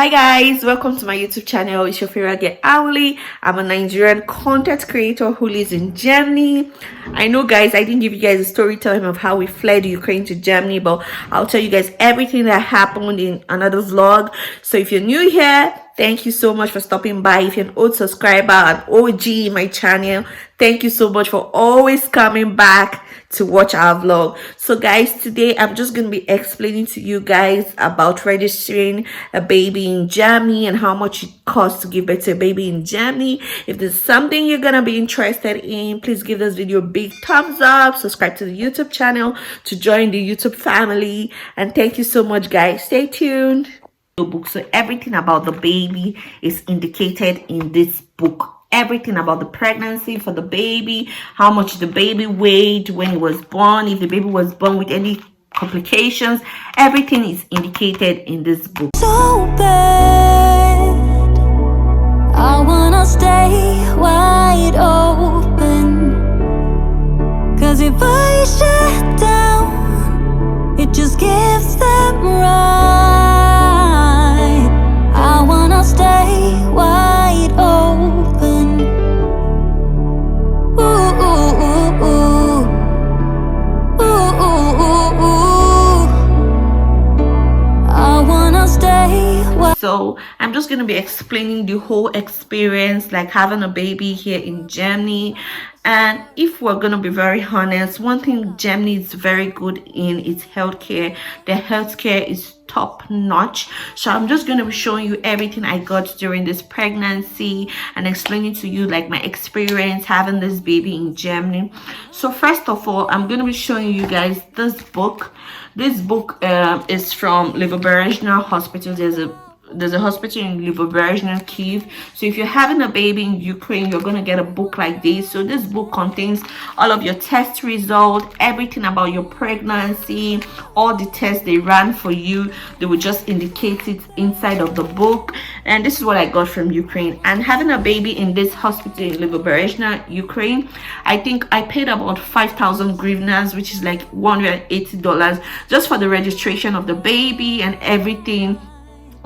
Hi guys, welcome to my YouTube channel. It's your favorite girl Auli. I'm a Nigerian content creator who lives in Germany. I know guys, I didn't give you guys a story time of how we fled Ukraine to Germany, but I'll tell you guys everything that happened in another vlog. So if you're new here, thank you so much for stopping by. If you're an old subscriber, an OG in my channel, thank you so much for always coming back to watch our vlog. So guys, today I'm just going to be explaining to you guys about registering a baby in Germany and how much it costs to give birth to a baby in Germany. If there's something you're gonna be interested in, please give this video a big thumbs up, subscribe to the YouTube channel to join the YouTube family, and thank you so much guys. Stay tuned. Book, so everything about the baby is indicated in this book. Everything about the pregnancy for the baby, how much the baby weighed when it was born, if the baby was born with any complications, everything is indicated in this book. So bad, I wanna stay wide open, 'cause if I shut down, it just gives them right. I wanna stay wide open. Ooh, ooh, ooh, ooh. Ooh, ooh, ooh, ooh. I wanna stay wide. So I'm just going to be explaining the whole experience, like having a baby here in Germany. And if we're going to be very honest, one thing Germany is very good in is healthcare. The healthcare is top notch. So I'm just going to be showing you everything I got during this pregnancy and explaining to you like my experience having this baby in Germany. So first of all, I'm going to be showing you guys this book. This book is from Refugee Hospital. There's a hospital in Refugee Kiev. So if you're having a baby in Ukraine, you're going to get a book like this. So this book contains all of your test results, everything about your pregnancy, all the tests they ran for you. They will just indicate it inside of the book. And this is what I got from Ukraine. And having a baby in this hospital in Refugee Ukraine, I think I paid about 5,000 hryvnias, which is like $180, just for the registration of the baby and everything,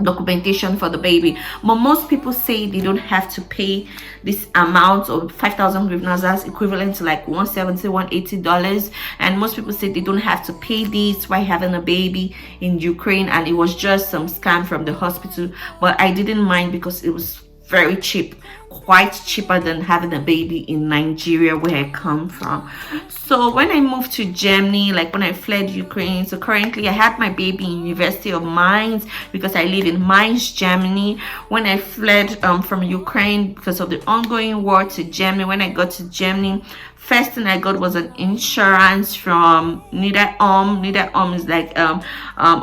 documentation for the baby. But most people say they don't have to pay this amount of 5,000 hryvnias. That's equivalent to like $170, $180, and most people say they don't have to pay this while having a baby in Ukraine, and it was just some scam from the hospital. But I didn't mind because it was very cheap, quite cheaper than having a baby in Nigeria where I come from. So when I moved to Germany, like when I fled Ukraine, so currently I had my baby in University of Mainz because I live in Mainz, Germany. When I fled from Ukraine because of the ongoing war to Germany, when I got to Germany, first thing I got was an insurance from Niederom. Niederom is like a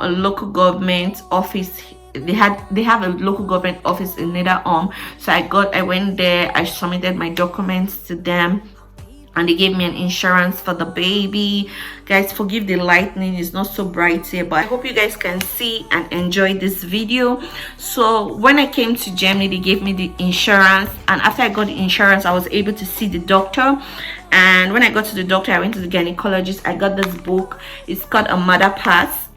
local government office. They have a local government office in Niederom. So I went there, I submitted my documents to them, and they gave me an insurance for the baby. Guys, forgive the lightning, it's not so bright here, but I hope you guys can see and enjoy this video. So when I came to Germany, they gave me the insurance, and after I got the insurance, I was able to see the doctor. And when I got to the doctor, I went to the gynecologist. I got this book. It's called A Mother Pass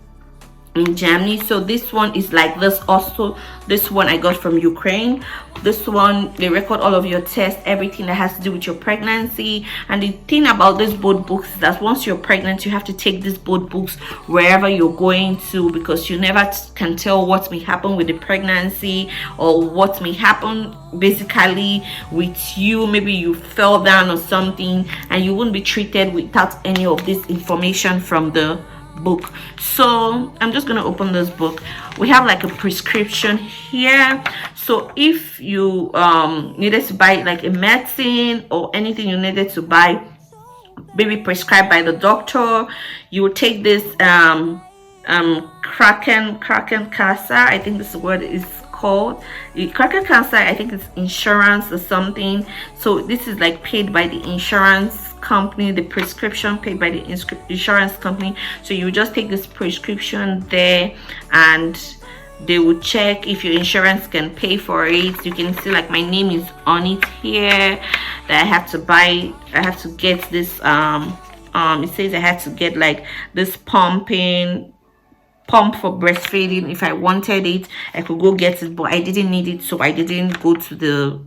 in Germany. So this one is like this. Also, this one I got from Ukraine. This one, they record all of your tests, everything that has to do with your pregnancy. And the thing about these both books is that once you're pregnant, you have to take these both books wherever you're going to, because you never can tell what may happen with the pregnancy or what may happen basically with you. Maybe you fell down or something, and you wouldn't be treated without any of this information from the book. So I'm just gonna open this book. We have like a prescription here. So if you needed to buy like a medicine or anything you needed to buy, maybe prescribed by the doctor, you would take this Kraken Kassa, I think this is what it is called. The Kraken Kassa, I think it's insurance or something. So this is like paid by the insurance company, the prescription paid by the insurance company. So you just take this prescription there, and they will check if your insurance can pay for it. You can see like my name is on it here, that I have to buy, I have to get this it says I had to get like this pumping pump for breastfeeding. If I wanted it, I could go get it, but I didn't need it, so I didn't go to the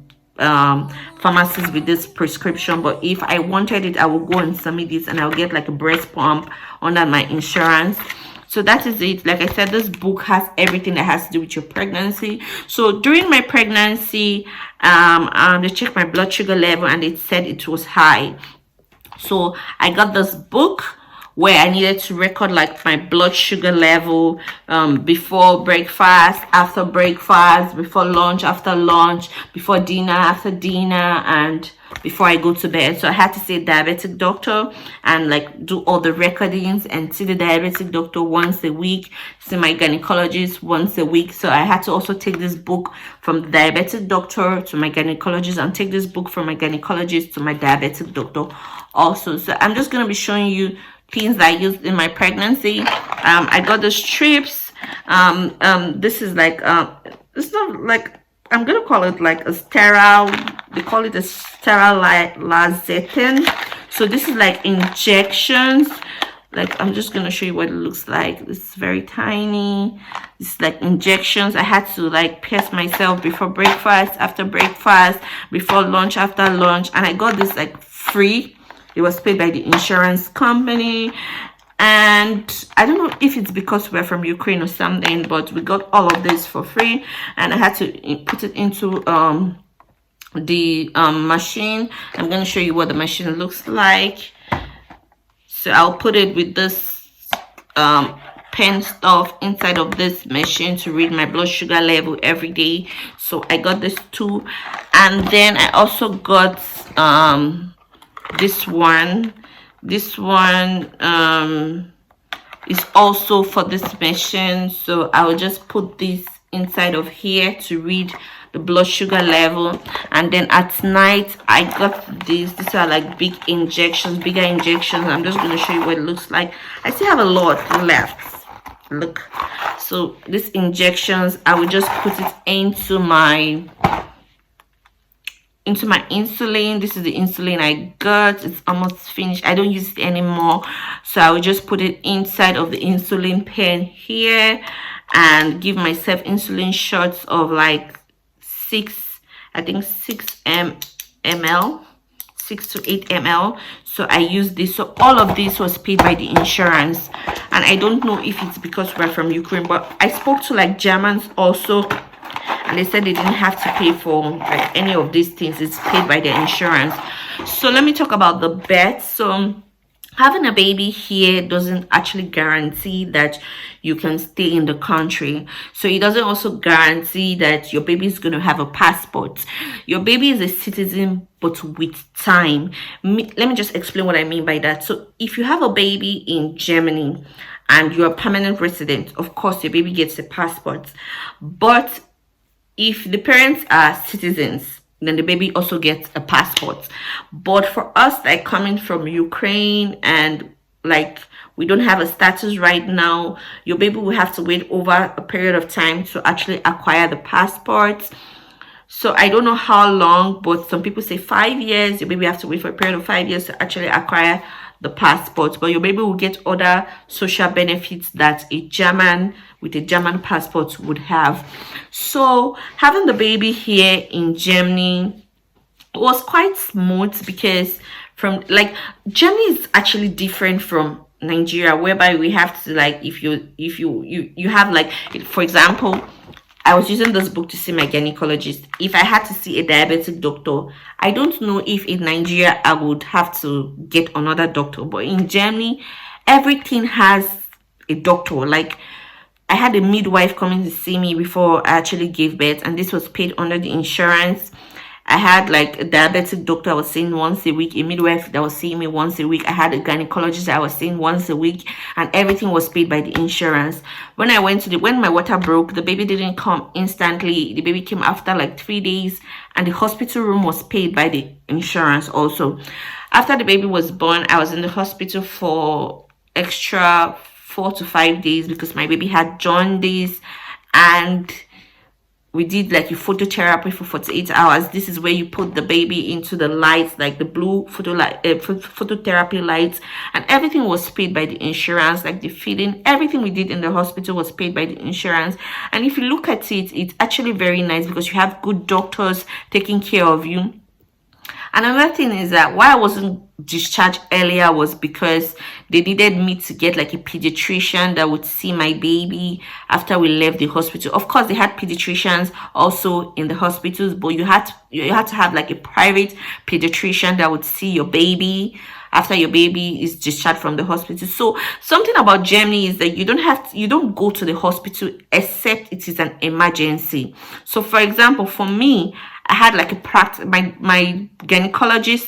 pharmacist with this prescription. But if I wanted it, I will go and submit this, and I'll get like a breast pump under my insurance. So that is it. Like I said, this book has everything that has to do with your pregnancy. So during my pregnancy, they checked my blood sugar level and it said it was high. So I got this book where I needed to record like my blood sugar level, before breakfast, after breakfast, before lunch, after lunch, before dinner, after dinner, and before I go to bed. So I had to see a diabetic doctor and like do all the recordings and see the diabetic doctor once a week, see my gynecologist once a week. So I had to also take this book from the diabetic doctor to my gynecologist, and take this book from my gynecologist to my diabetic doctor also. So I'm just going to be showing you things that I used in my pregnancy. I got the strips. This is like, it's not like, I'm gonna call it like a sterile, they call it a sterilization. So this is like injections. Like, I'm just gonna show you what it looks like. It's very tiny. It's like injections. I had to like pierce myself before breakfast, after breakfast, before lunch, after lunch, and I got this like free. It was paid by the insurance company. And I don't know if it's because we're from Ukraine or something, but we got all of this for free. And I had to put it into the machine. I'm going to show you what the machine looks like. So I'll put it with this pen stuff inside of this machine to read my blood sugar level every day. So I got this too. And then I also got this one is also for this machine. So I will just put this inside of here to read the blood sugar level. And then at night I got these are like bigger injections. I'm just going to show you what it looks like. I still have a lot left, look. So these injections, I will just put it into my insulin. This is the insulin I got. It's almost finished. I don't use it anymore, so I will just put it inside of the insulin pen here and give myself insulin shots of like 6 ml, 6 to 8 ml. So I use this. So all of this was paid by the insurance, and I don't know if it's because we're from Ukraine, but I spoke to like Germans also, and they said they didn't have to pay for like any of these things. It's paid by their insurance. So let me talk about the bet. So having a baby here doesn't actually guarantee that you can stay in the country. So it doesn't also guarantee that your baby is going to have a passport. Your baby is a citizen, but with time. Let me just explain what I mean by that. So if you have a baby in Germany and you're a permanent resident, of course your baby gets a passport. But if the parents are citizens, then the baby also gets a passport. But for us, like coming from Ukraine and like we don't have a status right now, your baby will have to wait over a period of time to actually acquire the passport. So I don't know how long, but some people say 5 years. Your baby have to wait for a period of 5 years to actually acquire the passport. But your baby will get other social benefits that a German with a German passport would have. So having the baby here in Germany was quite smooth, because from like Germany is actually different from Nigeria, whereby we have to like if you have like, for example, I was using this book to see my gynecologist. If I had to see a diabetic doctor, I don't know if in Nigeria I would have to get another doctor, but in Germany everything has a doctor. Like I had a midwife coming to see me before I actually gave birth, and this was paid under the insurance. I had like a diabetic doctor I was seeing once a week, a midwife that was seeing me once a week. I had a gynecologist I was seeing once a week, and everything was paid by the insurance. When I went to when my water broke, the baby didn't come instantly. The baby came after like 3 days, and the hospital room was paid by the insurance also. After the baby was born, I was in the hospital for extra 4 to 5 days because my baby had jaundice, and we did like a phototherapy for 48 hours. This is where you put the baby into the lights, like the blue phototherapy lights, and everything was paid by the insurance. Like the feeding, everything we did in the hospital was paid by the insurance. And if you look at it, it's actually very nice because you have good doctors taking care of you. Another thing is that why I wasn't discharged earlier was because they needed me to get like a pediatrician that would see my baby after we left the hospital. Of course, they had pediatricians also in the hospitals, but you had to have like a private pediatrician that would see your baby after your baby is discharged from the hospital. So something about Germany is that you don't go to the hospital except it is an emergency. So for example, for me, I had like a practice. My gynecologist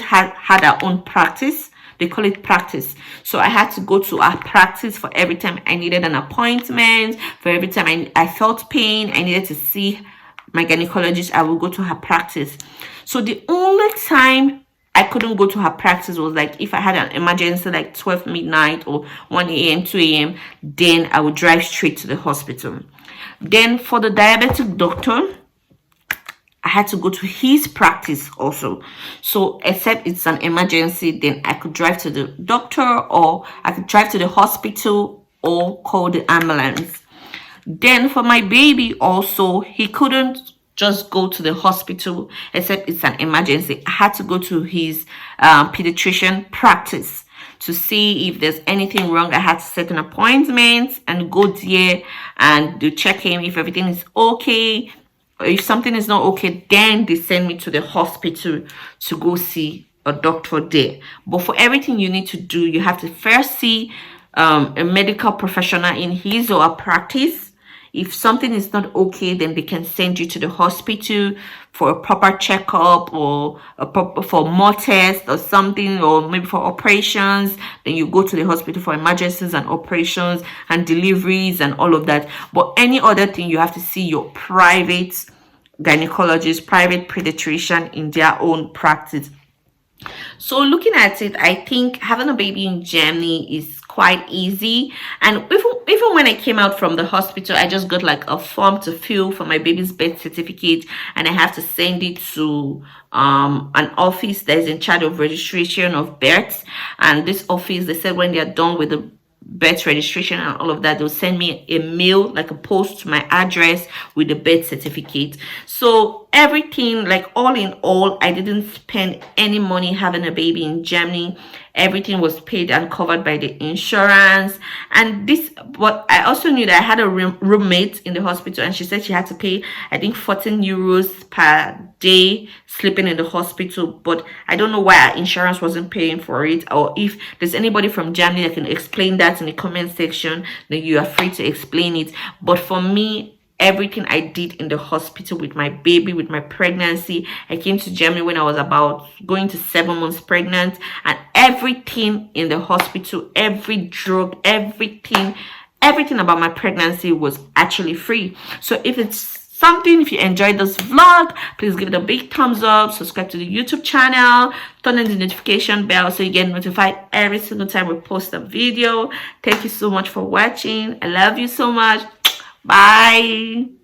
had her own practice. They call it practice. So I had to go to our practice for every time I needed an appointment. For every time I felt pain, I needed to see my gynecologist, I will go to her practice. So the only time I couldn't go to her practice was like if I had an emergency like 12 midnight or 1 a.m., 2 a.m., then I would drive straight to the hospital. Then for the diabetic doctor, I had to go to his practice also. So except it's an emergency, then I could drive to the doctor or I could drive to the hospital or call the ambulance. Then for my baby also, he couldn't just go to the hospital except it's an emergency. I had to go to his pediatrician practice to see if there's anything wrong. I had to set an appointment and go there and to check him if everything is okay. If something is not okay, then they send me to the hospital to go see a doctor there. But for everything you need to do, you have to first see a medical professional in his or her practice. If something is not okay, then they can send you to the hospital for a proper checkup or for more tests or something, or maybe for operations. Then you go to the hospital for emergencies and operations and deliveries and all of that. But any other thing, you have to see your private gynecologist, private pediatrician in their own practice. So looking at it, I think having a baby in Germany is quite easy. And even when I came out from the hospital, I just got like a form to fill for my baby's birth certificate, and I have to send it to an office that is in charge of registration of births. And this office, they said when they are done with the birth registration and all of that, they'll send me a mail, like a post to my address with the birth certificate. So everything, like all in all, I didn't spend any money having a baby in Germany. Everything was paid and covered by the insurance. And this, but I also knew that I had a roommate in the hospital, and she said she had to pay, I think, 14 euros per day sleeping in the hospital. But I don't know why our insurance wasn't paying for it, or if there's anybody from Germany that can explain that in the comment section, then you are free to explain it. But for me, everything I did in the hospital with my baby, with my pregnancy, I came to Germany when I was about going to 7 months pregnant, and everything in the hospital, every drug, everything about my pregnancy was actually free. So if you enjoyed this vlog, please give it a big thumbs up, subscribe to the YouTube channel, turn on the notification bell so you get notified every single time we post a video. Thank you so much for watching. I love you so much. Bye.